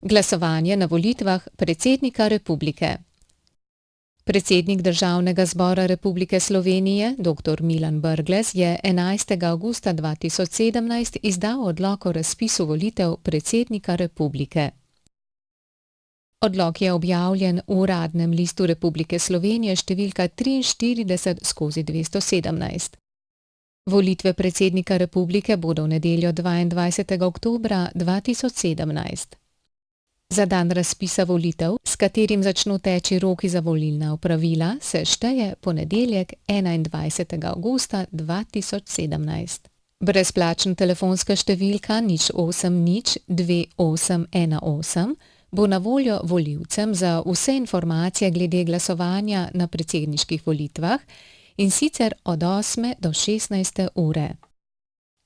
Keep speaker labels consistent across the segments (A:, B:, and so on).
A: Glasovanje na volitvah predsednika republike. Predsednik Državnega zbora Republike Slovenije, dr. Milan Brglez, je 11. avgusta 2017 izdal odlok o razpisu volitev predsednika republike. Odlok je objavljen v Uradnem listu Republike Slovenije številka 43/217. Volitve predsednika republike bodo v nedeljo 22. oktobra 2017. Za dan razpisa volitev, s katerim začno teči roki za volilna opravila, se šteje ponedeljek 21. avgusta 2017. Brezplačna telefonska številka 0800 2818 bo na voljo volivcem za vse informacije glede glasovanja na predsedniških volitvah, in sicer od 8. do 16. ure.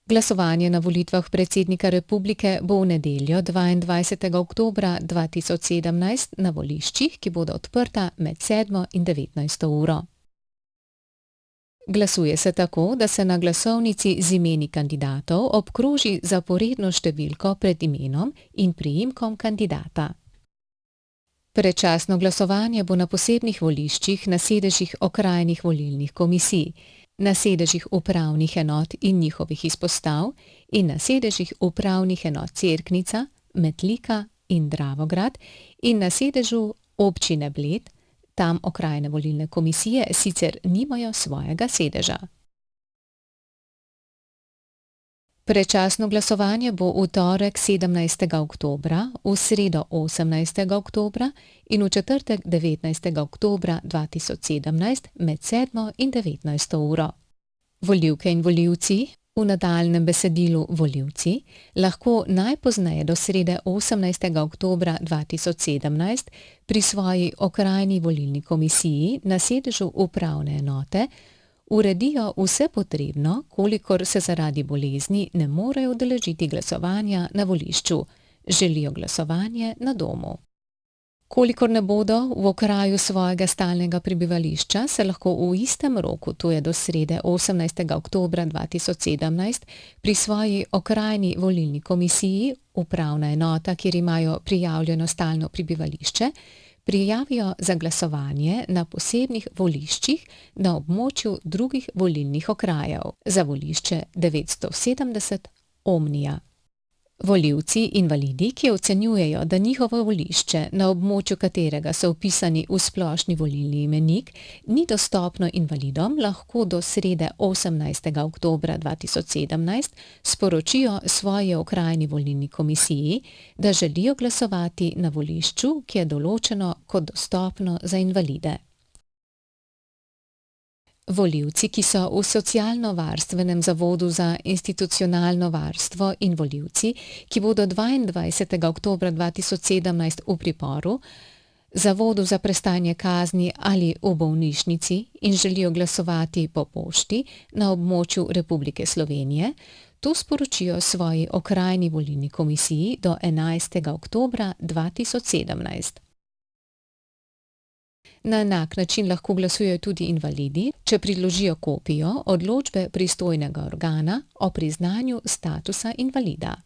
A: Glasovanje na volitvah predsednika republike bo v nedeljo 22. oktobra 2017 na voliščih, ki bodo odprta med 7. in 19. uro. Glasuje se tako, da se na glasovnici z imeni kandidatov obkroži zaporedno številko pred imenom in priimkom kandidata. Predčasno glasovanje bo na posebnih voliščih na sedežih okrajnih volilnih komisij, na sedežih upravnih enot in njihovih izpostav in na sedežih upravnih enot Cerknica, Metlika in Dravograd in na sedežu občine Bled, tam okrajne volilne komisije sicer nimajo svojega sedeža. Predčasno glasovanje bo v torek 17. oktobra, v sredo 18. oktobra in v četrtek 19. oktobra 2017 med 7. in 19. uro. Volivke in volivci, v nadaljnjem besedilu volivci, lahko najpozneje do srede 18. oktobra 2017 pri svoji okrajni volilni komisiji na sedežu upravne enote uredijo vse potrebno, kolikor se zaradi bolezni ne morejo udeležiti glasovanja na volišču, želijo glasovanje na domu. Kolikor ne bodo v okraju svojega stalnega prebivališča, se lahko v istem roku, to je do srede 18. oktobra 2017, pri svoji okrajni volilni komisiji, upravna enota, kjer imajo prijavljeno stalno prebivališče, prijavijo za glasovanje na posebnih voliščih na območju drugih volilnih okrajev, za volišče 970 Omnija. Volivci invalidi, ki ocenjujejo, da njihovo volišče, na območju katerega so vpisani v splošni volilni imenik, ni dostopno invalidom, lahko do srede 18. oktobra 2017 sporočijo svoji okrajni volilni komisiji, da želijo glasovati na volišču, ki je določeno kot dostopno za invalide. Volivci, ki so v socialno-varstvenem zavodu za institucionalno varstvo in volivci, ki bodo 22. oktobra 2017 v priporu, zavodu za prestajanje kazni ali v bolnišnici in želijo glasovati po pošti na območju Republike Slovenije, to sporočijo svoji okrajni volilni komisiji do 11. oktobra 2017. Na enak način lahko glasujejo tudi invalidi, če priložijo kopijo odločbe pristojnega organa o priznanju statusa invalida.